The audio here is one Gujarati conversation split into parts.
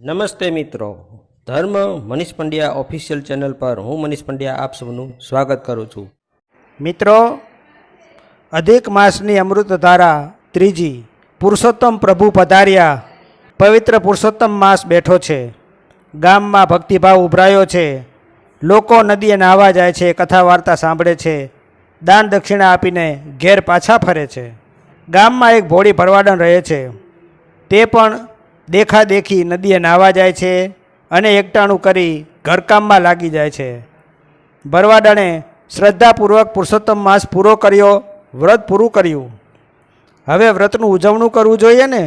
નમસ્તે મિત્રો, ધર્મ મનીષ પંડ્યા ઓફિશિયલ ચેનલ પર હું મનીષ પંડ્યા આપ સૌનું સ્વાગત કરું છું. મિત્રો, અધિક માસની અમૃતધારા ત્રીજી પુરુષોત્તમ પ્રભુ પધાર્યા. પવિત્ર પુરુષોત્તમ માસ બેઠો છે. ગામમાં ભક્તિભાવ ઉભરાયો છે. લોકો નદીએ નાહવા જાય છે, કથા વાર્તા સાંભળે છે, દાન દક્ષિણા આપીને ઘેર પાછા ફરે છે. ગામમાં એક ભોળી ભરવાડન રહે છે. તે પણ દેખાદેખી નદીએ નાહવા જાય છે અને એકટાણું કરી ઘરકામમાં લાગી જાય છે. ભરવાડણે શ્રદ્ધાપૂર્વક પુરુષોત્તમ માસ પૂરો કર્યો, વ્રત પૂરું કર્યું. હવે વ્રતનું ઉજવણું કરવું જોઈએ ને.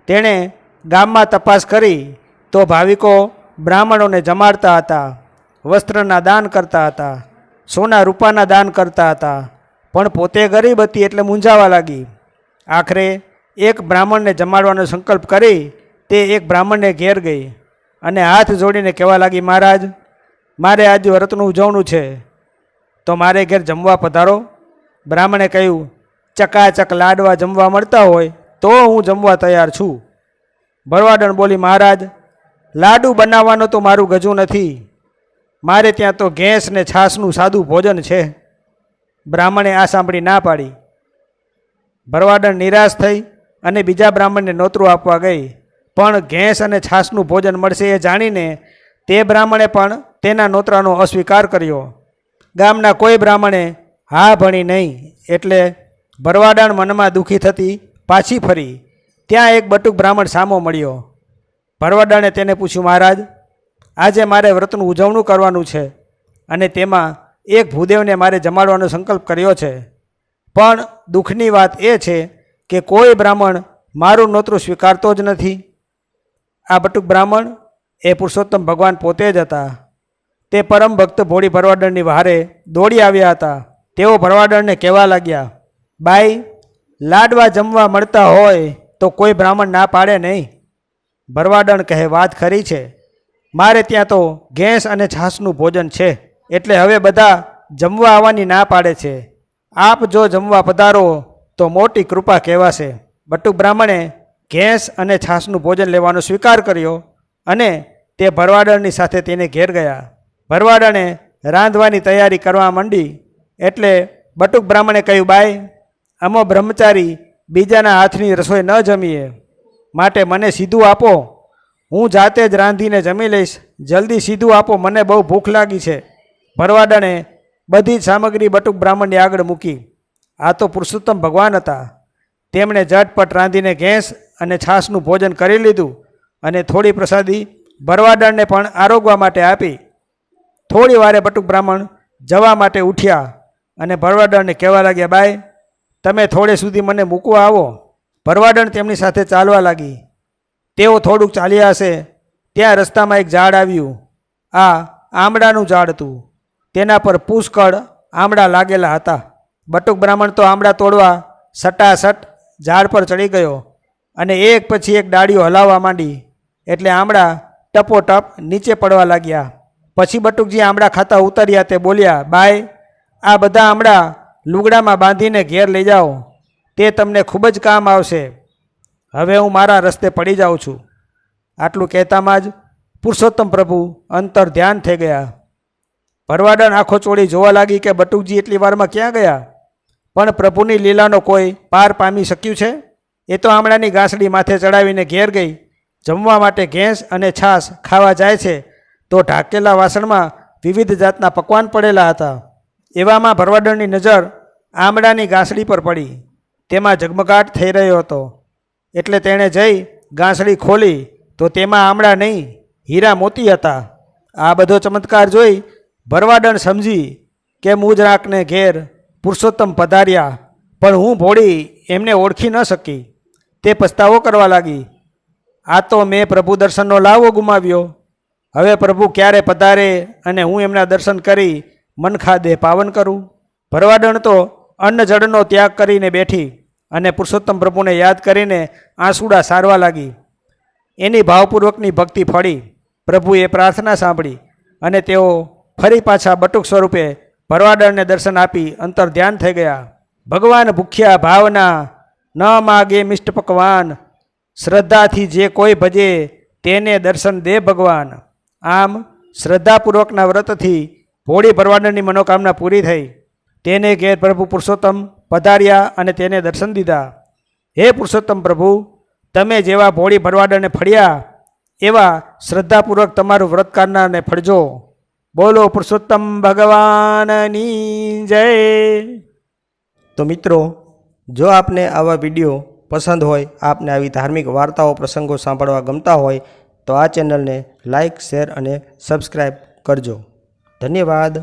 તેણે ગામમાં તપાસ કરી તો ભાવિકો બ્રાહ્મણોને જમાડતા હતા, વસ્ત્રના દાન કરતા હતા, સોના રૂપાના દાન કરતા હતા, પણ પોતે ગરીબ હતી એટલે મૂંઝાવા લાગી. આખરે એક બ્રાહ્મણને જમાડવાનો સંકલ્પ કરી તે એક બ્રાહ્મણને ઘેર ગઈ અને હાથ જોડીને કહેવા લાગી, મહારાજ, મારે આજે વ્રતનું ઉજવણું છે, તો મારે ઘેર જમવા પધારો. બ્રાહ્મણે કહ્યું, ચકાચક લાડવા જમવા મળતા હોય તો હું જમવા તૈયાર છું. ભરવાડણ બોલી, મહારાજ, લાડુ બનાવવાનો તો મારું ગજું નથી, મારે ત્યાં તો ઘેંસ ને છાશનું સાદું ભોજન છે. બ્રાહ્મણે આ સાંભળી ના પાડી. ભરવાડણ નિરાશ થઈ અને બીજા બ્રાહ્મણને નોતરું આપવા ગઈ, પણ ઘેંસ અને છાશનું ભોજન મળશે એ જાણીને તે બ્રાહ્મણે પણ તેના નોતરાનો અસ્વીકાર કર્યો. ગામના કોઈ બ્રાહ્મણે હા ભણી નહીં એટલે ભરવાડણ મનમાં દુઃખી થતી પાછી ફરી. ત્યાં એક બટુક બ્રાહ્મણ સામો મળ્યો. ભરવાડણે તેને પૂછ્યું, મહારાજ, આજે મારે વ્રતનું ઉજવણું કરવાનું છે અને તેમાં એક ભૂદેવને મારે જમાડવાનો સંકલ્પ કર્યો છે, પણ દુઃખની વાત એ છે કે કોઈ બ્રાહ્મણ મારું નોતરું સ્વીકારતો જ નથી. આ બટુક બ્રાહ્મણ એ પુરુષોત્તમ ભગવાન પોતે જ હતા. તે પરમ ભક્ત ભોળી ભરવાડણની વહારે દોડી આવ્યા હતા. તેઓ ભરવાડણને કહેવા લાગ્યા, બાઈ, લાડવા જમવા મળતા હોય તો કોઈ બ્રાહ્મણ ના પાડે નહીં. ભરવાડણ કહે, વાત ખરી છે, મારે ત્યાં તો ઘેંસ અને છાશનું ભોજન છે, એટલે હવે બધા જમવા આવવાની ના પાડે છે. આપ જો જમવા પધારો તો મોટી કૃપા કહેવાશે. બટુક બ્રાહ્મણે ઘેંસ અને છાશનું ભોજન લેવાનો સ્વીકાર કર્યો અને તે ભરવાડણની સાથે તેને ઘેર ગયા. ભરવાડણે રાંધવાની તૈયારી કરવા માંડી એટલે બટુક બ્રાહ્મણે કહ્યું, બાઈ, અમો બ્રહ્મચારી બીજાના હાથની રસોઈ ન જમીએ, માટે મને સીધું આપો, હું જાતે જ રાંધીને જમી લઈશ. જલ્દી સીધું આપો, મને બહુ ભૂખ લાગી છે. ભરવાડણે બધી જ સામગ્રી બટુક બ્રાહ્મણની આગળ મૂકી. આ તો પુરુષોત્તમ ભગવાન હતા. તેમણે ઝટપટ રાંધીને ઘેંસ અને છાશનું ભોજન કરી લીધું અને થોડી પ્રસાદી ભરવાડણને પણ આરોગવા માટે આપી. થોડી વારે બટુક બ્રાહ્મણ જવા માટે ઉઠ્યા અને ભરવાડણને કહેવા લાગ્યા, બાઈ, તમે થોડે સુધી મને મૂકવા આવો. ભરવાડણ તેમની સાથે ચાલવા લાગી. તેઓ થોડુંક ચાલ્યા હશે ત્યાં રસ્તામાં એક ઝાડ આવ્યું. આ આમળાનું ઝાડ હતું. તેના પર પુષ્કળ આમળા લાગેલા હતા. બટુક બ્રાહ્મણ તો આમળા તોડવા સટાસટ ઝાડ પર ચડી ગયો અને એક પછી એક ડાળીઓ હલાવવા માંડી એટલે આમળા ટપોટપ નીચે પડવા લાગ્યા. પછી બટુકજી આમળા ખાતા ઉતર્યા. તે બોલ્યા, બાઈ, આ બધા આમળા લુગડામાં બાંધીને ઘેર લઈ જાઓ, તે તમને ખૂબ જ કામ આવશે. હવે હું મારા રસ્તે પડી જાઉં છું. આટલું કહેતામાં જ પુરુષોત્તમ પ્રભુ અંતર ધ્યાન થઈ ગયા. ભરવાડણ આંખો ચોળી જોવા લાગી કે બટુકજી એટલી વારમાં ક્યાં ગયા, પણ પ્રભુની લીલાનો કોઈ પાર પામી શક્યું છે. એ તો આમળાની ગાંસડી માથે ચડાવીને ઘેર ગઈ. જમવા માટે ઘેંસ અને છાશ ખાવા જાય છે તો ઢાંકેલા વાસણમાં વિવિધ જાતના પકવાન પડેલા હતા. એવામાં ભરવાડણની નજર આમળાની ગાંસડી પર પડી. તેમાં ઝગમગાટ થઈ રહ્યો હતો એટલે તેણે જઈ ગાંસડી ખોલી તો તેમાં આમળા નહીં, હીરા મોતી હતા. આ બધો ચમત્કાર જોઈ ભરવાડણ સમજી કે મુજરાકને ઘેર પુરુષોત્તમ પધાર્યા, પણ હું ભોળી એમને ઓળખી ન શકી. તે પસ્તાવો કરવા લાગી, આ તો મેં પ્રભુ દર્શનનો લાવો ગુમાવ્યો. હવે પ્રભુ ક્યારે પધારે અને હું એમના દર્શન કરી મનખા દેહ પાવન કરું. ભરવાડણ તો અન્ન જળનો ત્યાગ કરીને બેઠી અને પુરુષોત્તમ પ્રભુને યાદ કરીને આંસુડા સારવા લાગી. એની ભાવપૂર્વકની ભક્તિ ફળી. પ્રભુએ પ્રાર્થના સાંભળી અને તેઓ ફરી પાછા બટુક સ્વરૂપે ભરવાડણને દર્શન આપી અંતર ધ્યાન થઈ ગયા. ભગવાન ભૂખ્યા ભાવના, ન માગે મિષ્ટ પકવાન, શ્રદ્ધાથી જે કોઈ ભજે તેને દર્શન દે ભગવાન. આમ શ્રદ્ધાપૂર્વકના વ્રતથી ભોળી ભરવાડની મનોકામના પૂરી થઈ. તેને ઘેર પ્રભુ પુરુષોત્તમ પધાર્યા અને તેને દર્શન દીધા. હે પુરુષોત્તમ પ્રભુ, તમે જેવા ભોળી ભરવાડને ફળ્યા એવા શ્રદ્ધાપૂર્વક તમારું વ્રત કરનારને ફળજો. બોલો પુરુષોત્તમ ભગવાનની જય. તો મિત્રો, જો આપને આવા વિડીયો પસંદ હોય, આપને આવી ધાર્મિક વાર્તાઓ પ્રસંગો સાંભળવા ગમતા હોય તો આ ચેનલને લાઇક, શેર અને સબસ્ક્રાઈબ કરજો. ધન્યવાદ.